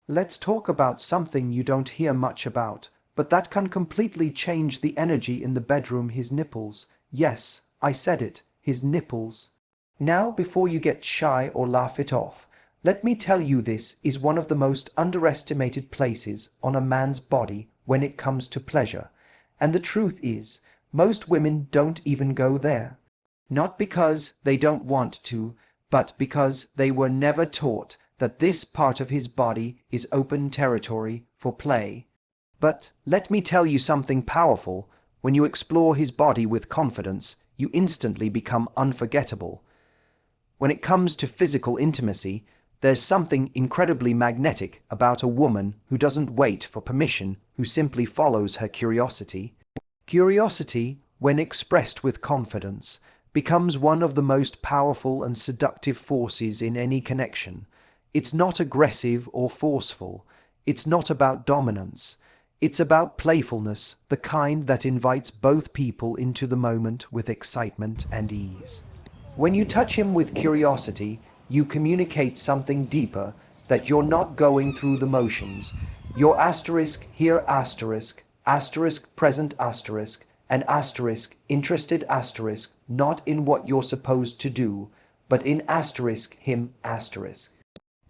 Let's talk about something you don't hear much about, but that can completely change the energy in the bedroom: his nipples. Yes, I said it, his nipples. Now, before you get shy or laugh it off, let me tell you this is one of the most underestimated places on a man's body when it comes to pleasure. And the truth is, most women don't even go there. Not because they don't want to, but because they were never taught that this part of his body is open territory for play. But let me tell you something powerful. When you explore his body with confidence, you instantly become unforgettable. When it comes to physical intimacy, there's something incredibly magnetic about a woman who doesn't wait for permission, who simply follows her curiosity. Curiosity, when expressed with confidence, becomes one of the most powerful and seductive forces in any connection. It's not aggressive or forceful. It's not about dominance. It's about playfulness, the kind that invites both people into the moment with excitement and ease. When you touch him with curiosity, you communicate something deeper, that you're not going through the motions. You're asterisk here asterisk present asterisk, and asterisk interested asterisk not in what you're supposed to do, but in asterisk him asterisk.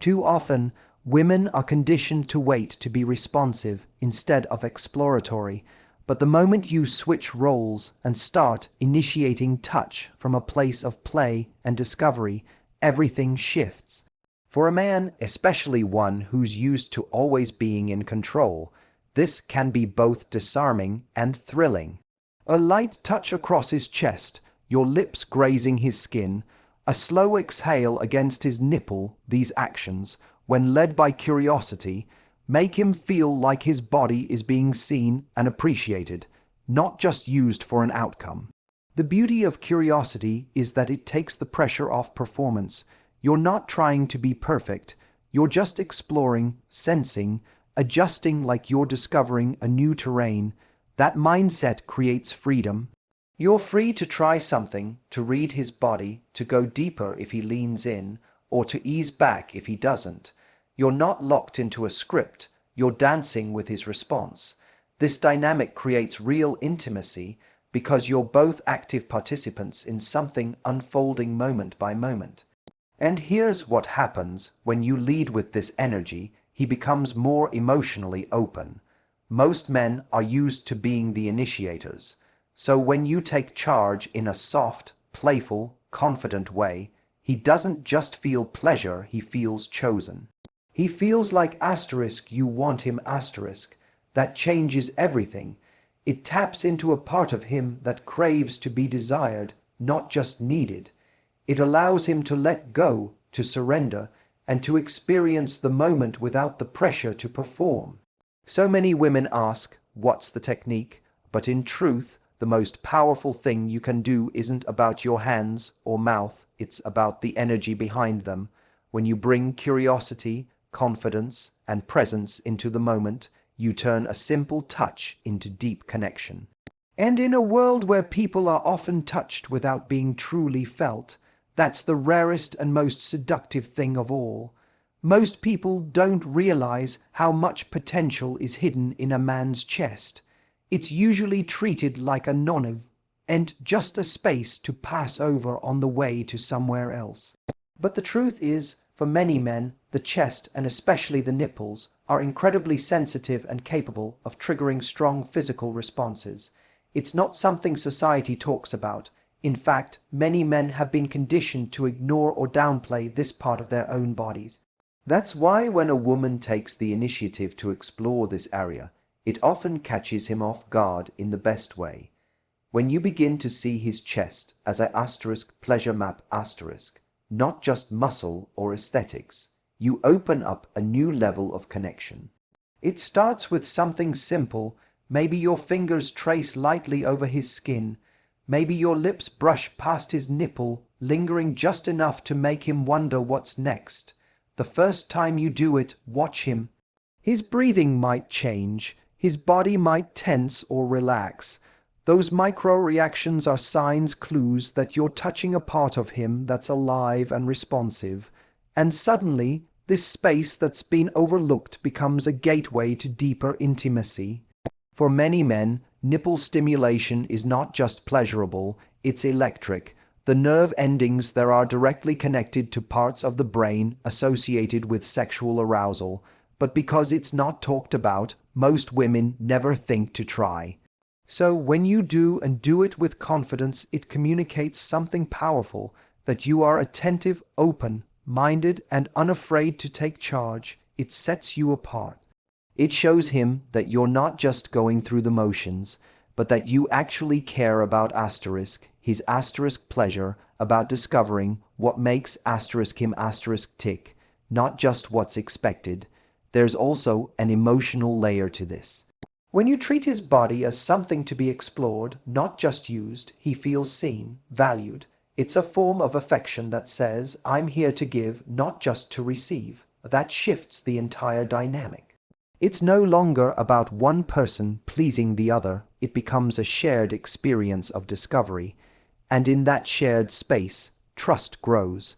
Too often, women are conditioned to wait to be responsive instead of exploratory. But the moment you switch roles and start initiating touch from a place of play and discovery, everything shifts. For a man, especially one who's used to always being in control, this can be both disarming and thrilling. A light touch across his chest, your lips grazing his skin, a slow exhale against his nipple, these actions, when led by curiosity, make him feel like his body is being seen and appreciated, not just used for an outcome. The beauty of curiosity is that it takes the pressure off performance. You're not trying to be perfect. You're just exploring, sensing, adjusting like you're discovering a new terrain. That mindset creates freedom. You're free to try something, to read his body, to go deeper if he leans in, or to ease back if he doesn't. You're not locked into a script, you're dancing with his response. This dynamic creates real intimacy because you're both active participants in something unfolding moment by moment. And here's what happens when you lead with this energy: he becomes more emotionally open. Most men are used to being the initiators. So when you take charge in a soft, playful, confident way, he doesn't just feel pleasure, he feels chosen. He feels like asterisk you want him asterisk. That changes everything. It taps into a part of him that craves to be desired, not just needed. It allows him to let go, to surrender, and to experience the moment without the pressure to perform. So many women ask, what's the technique? But in truth, the most powerful thing you can do isn't about your hands or mouth, it's about the energy behind them. When you bring curiosity, confidence, and presence into the moment, you turn a simple touch into deep connection. And in a world where people are often touched without being truly felt, that's the rarest and most seductive thing of all. Most people don't realize how much potential is hidden in a man's chest. It's usually treated like a non-event and just a space to pass over on the way to somewhere else. But the truth is, for many men, the chest, and especially the nipples, are incredibly sensitive and capable of triggering strong physical responses. It's not something society talks about. In fact, many men have been conditioned to ignore or downplay this part of their own bodies. That's why when a woman takes the initiative to explore this area, it often catches him off guard in the best way. When you begin to see his chest as a asterisk pleasure map asterisk, not just muscle or aesthetics, you open up a new level of connection. It starts with something simple. Maybe your fingers trace lightly over his skin. Maybe your lips brush past his nipple, lingering just enough to make him wonder what's next. The first time you do it, watch him. His breathing might change. His body might tense or relax. Those micro-reactions are signs, clues that you're touching a part of him that's alive and responsive. And suddenly, This space that's been overlooked becomes a gateway to deeper intimacy. For many men, nipple stimulation is not just pleasurable, it's electric. The nerve endings there are directly connected to parts of the brain associated with sexual arousal, but because it's not talked about, most women never think to try. So when you do and do it with confidence, it communicates something powerful, that you are attentive, open, minded, and unafraid to take charge. It sets you apart. It shows him that you're not just going through the motions, but that you actually care about his pleasure, about discovering what makes him tick, not just what's expected. There's also an emotional layer to this. When you treat his body as something to be explored, not just used, he feels seen, valued. It's a form of affection that says, I'm here to give, not just to receive. That shifts the entire dynamic. It's no longer about one person pleasing the other, it becomes a shared experience of discovery. And in that shared space, trust grows,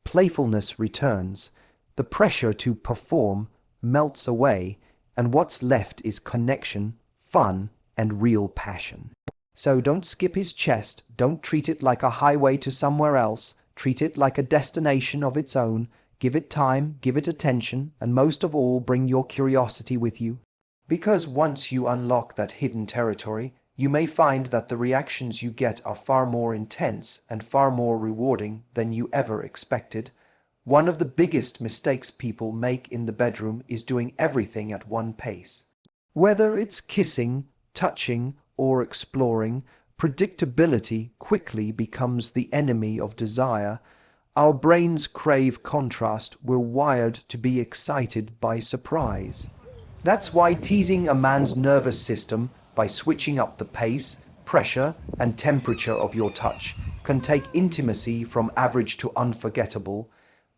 playfulness returns, the pressure to perform melts away, and what's left is connection, fun, and real passion. So don't skip his chest, don't treat it like a highway to somewhere else, treat it like a destination of its own. Give it time, give it attention, and most of all, bring your curiosity with you. Because once you unlock that hidden territory, you may find that the reactions you get are far more intense and far more rewarding than you ever expected. One of the biggest mistakes people make in the bedroom is doing everything at one pace. Whether it's kissing, touching, or exploring, predictability quickly becomes the enemy of desire. Our brains crave contrast. We're wired to be excited by surprise. That's why teasing a man's nervous system by switching up the pace, pressure, and temperature of your touch can take intimacy from average to unforgettable.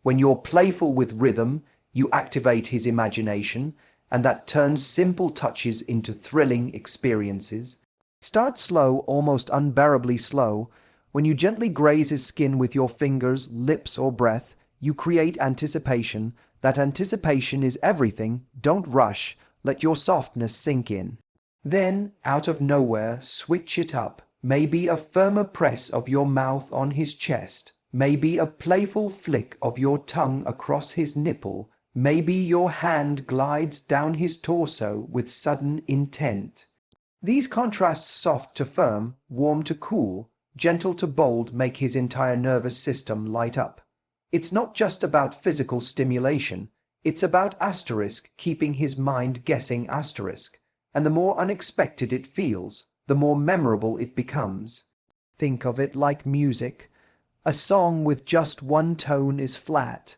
When you're playful with rhythm, you activate his imagination, and that turns simple touches into thrilling experiences. Start slow, almost unbearably slow. When you gently graze his skin with your fingers, lips, or breath, you create anticipation. That anticipation is everything. Don't rush. Let your softness sink in. Then, out of nowhere, switch it up. Maybe a firmer press of your mouth on his chest. Maybe a playful flick of your tongue across his nipple. Maybe your hand glides down his torso with sudden intent. These contrasts, soft to firm, warm to cool, gentle to bold, make his entire nervous system light up. It's not just about physical stimulation, it's about keeping his mind guessing . And the more unexpected it feels, the more memorable it becomes. Think of it like music. A song with just one tone is flat,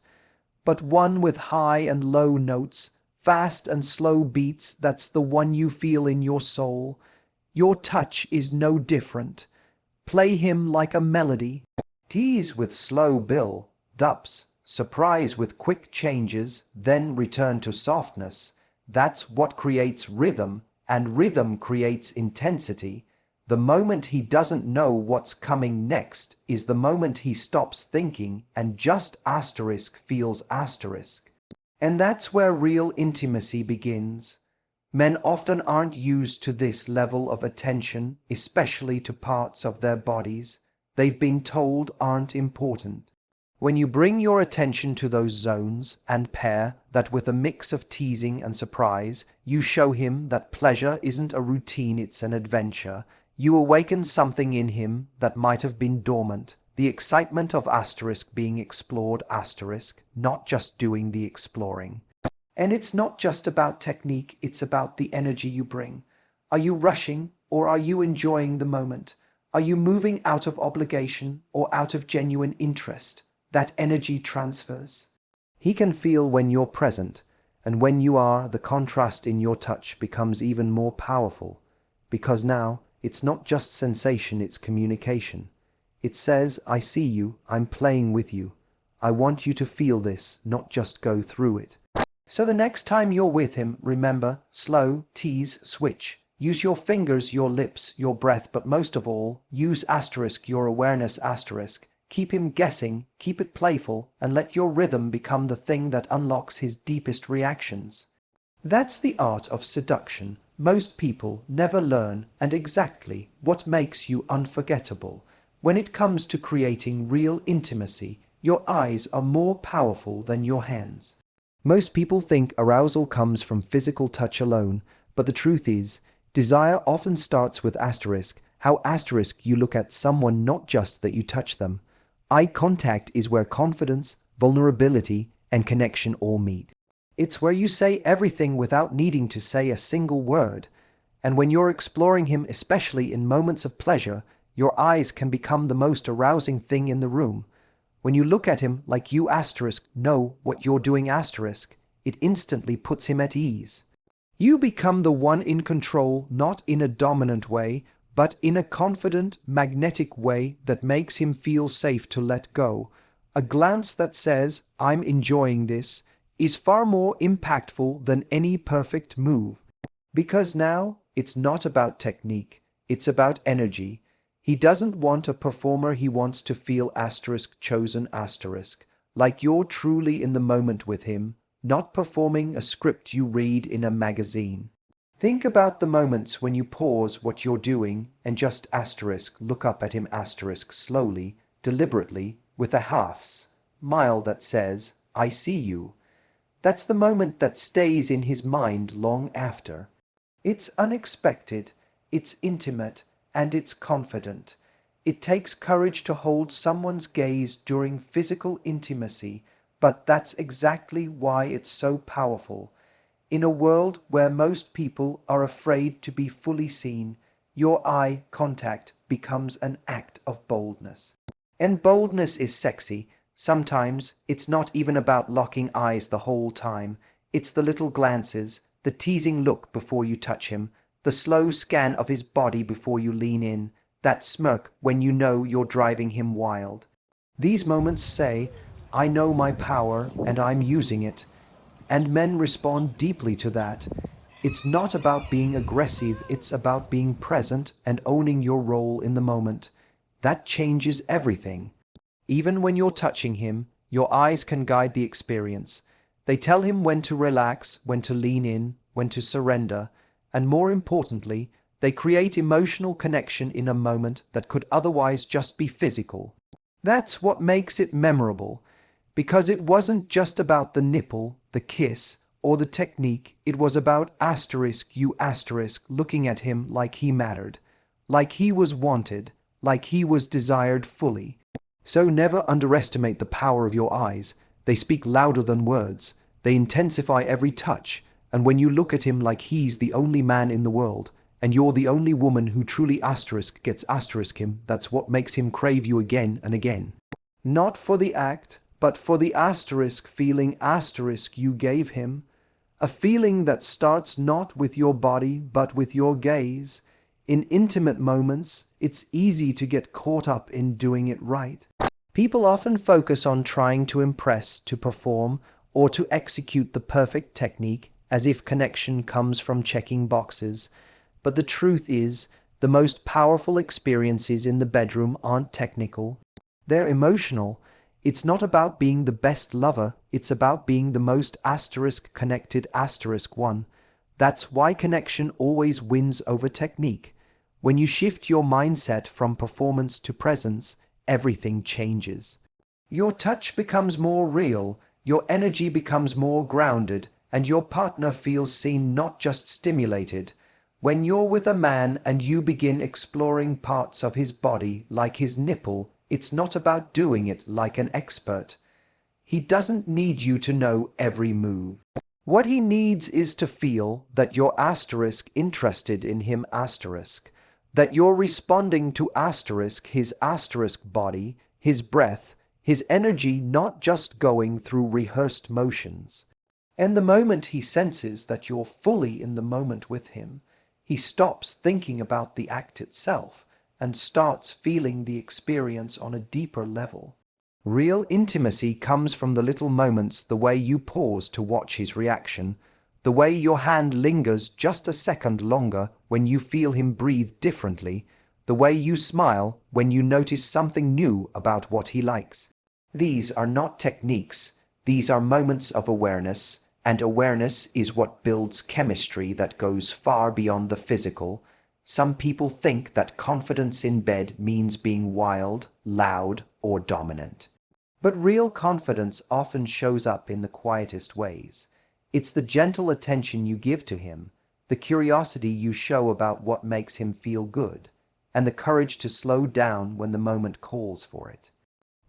but one with high and low notes, fast and slow beats, that's the one you feel in your soul. Your touch is no different. Play him like a melody. Tease with slow build-ups, surprise with quick changes, then return to softness. That's what creates rhythm, and rhythm creates intensity. The moment he doesn't know what's coming next is the moment he stops thinking and just feels . And that's where real intimacy begins. Men often aren't used to this level of attention, especially to parts of their bodies they've been told aren't important. When you bring your attention to those zones and pair that with a mix of teasing and surprise, you show him that pleasure isn't a routine, it's an adventure. You awaken something in him that might have been dormant, the excitement of being explored, not just doing the exploring. And it's not just about technique, it's about the energy you bring. Are you rushing, or are you enjoying the moment? Are you moving out of obligation or out of genuine interest? That energy transfers. He can feel when you're present, and when you are, the contrast in your touch becomes even more powerful, because now it's not just sensation, it's communication. It says, I see you, I'm playing with you. I want you to feel this, not just go through it. So the next time you're with him, remember, slow, tease, switch. Use your fingers, your lips, your breath, but most of all, use your awareness . Keep him guessing, keep it playful, and let your rhythm become the thing that unlocks his deepest reactions. That's the art of seduction. Most people never learn, and exactly what makes you unforgettable. When it comes to creating real intimacy, your eyes are more powerful than your hands. Most people think arousal comes from physical touch alone, but the truth is, desire often starts with asterisk. How asterisk you look at someone, not just that you touch them. Eye contact is where confidence, vulnerability, and connection all meet. It's where you say everything without needing to say a single word. And when you're exploring him, especially in moments of pleasure, your eyes can become the most arousing thing in the room. When you look at him like you asterisk know what you're doing asterisk, it instantly puts him at ease. You become the one in control, not in a dominant way, but in a confident, magnetic way that makes him feel safe to let go. A glance that says, "I'm enjoying this," is far more impactful than any perfect move. Because now, it's not about technique, it's about energy. He doesn't want a performer, he wants to feel asterisk chosen asterisk, like you're truly in the moment with him, not performing a script you read in a magazine. Think about the moments when you pause what you're doing and just asterisk look up at him asterisk slowly, deliberately, with a half-smile that says, "I see you." That's the moment that stays in his mind long after. It's unexpected, it's intimate, and it's confident. It takes courage to hold someone's gaze during physical intimacy, but that's exactly why it's so powerful. In a world where most people are afraid to be fully seen, your eye contact becomes an act of boldness. And boldness is sexy. Sometimes it's not even about locking eyes the whole time. It's the little glances, the teasing look before you touch him, the slow scan of his body before you lean in, that smirk when you know you're driving him wild. These moments say, "I know my power and I'm using it." And men respond deeply to that. It's not about being aggressive, it's about being present and owning your role in the moment. That changes everything. Even when you're touching him, your eyes can guide the experience. They tell him when to relax, when to lean in, when to surrender, and more importantly, they create emotional connection in a moment that could otherwise just be physical. That's what makes it memorable, because it wasn't just about the nipple, the kiss, or the technique. It was about asterisk you asterisk looking at him like he mattered, like he was wanted, like he was desired fully. So never underestimate the power of your eyes. They speak louder than words. They intensify every touch. And when you look at him like he's the only man in the world, and you're the only woman who truly asterisk gets asterisk him, that's what makes him crave you again and again. Not for the act, but for the asterisk feeling asterisk you gave him. A feeling that starts not with your body, but with your gaze. In intimate moments, it's easy to get caught up in doing it right. People often focus on trying to impress, to perform, or to execute the perfect technique, as if connection comes from checking boxes. But the truth is, the most powerful experiences in the bedroom aren't technical. They're emotional. It's not about being the best lover, it's about being the most asterisk connected asterisk one. That's why connection always wins over technique. When you shift your mindset from performance to presence, everything changes. Your touch becomes more real, your energy becomes more grounded, and your partner feels seen, not just stimulated. When you're with a man and you begin exploring parts of his body, like his nipple, it's not about doing it like an expert. He doesn't need you to know every move. What he needs is to feel that you're asterisk interested in him asterisk, that you're responding to asterisk his asterisk body, his breath, his energy, not just going through rehearsed motions. And the moment he senses that you're fully in the moment with him, he stops thinking about the act itself and starts feeling the experience on a deeper level. Real intimacy comes from the little moments, the way you pause to watch his reaction, the way your hand lingers just a second longer when you feel him breathe differently, the way you smile when you notice something new about what he likes. These are not techniques, these are moments of awareness, and awareness is what builds chemistry that goes far beyond the physical. Some people think that confidence in bed means being wild, loud, or dominant. But real confidence often shows up in the quietest ways. It's the gentle attention you give to him, the curiosity you show about what makes him feel good, and the courage to slow down when the moment calls for it.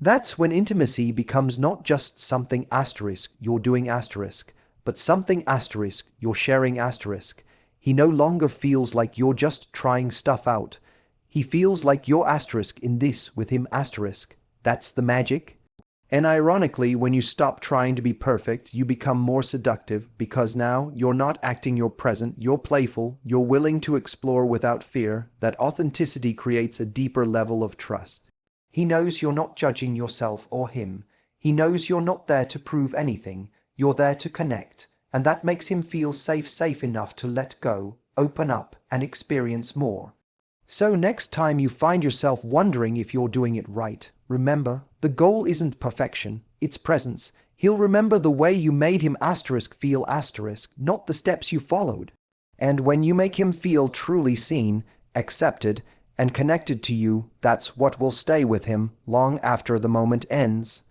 That's when intimacy becomes not just something asterisk you're doing asterisk, but something asterisk you're sharing asterisk. He no longer feels like you're just trying stuff out. He feels like you're asterisk in this with him asterisk. That's the magic. And ironically, when you stop trying to be perfect, you become more seductive because now you're not acting, you're present, you're playful, you're willing to explore without fear. That authenticity creates a deeper level of trust. He knows you're not judging yourself or him. He knows you're not there to prove anything. You're there to connect, and that makes him feel safe enough to let go, open up, and experience more. So next time you find yourself wondering if you're doing it right, remember, the goal isn't perfection, it's presence. He'll remember the way you made him asterisk feel asterisk, not the steps you followed. And when you make him feel truly seen, accepted, and connected to you, that's what will stay with him long after the moment ends.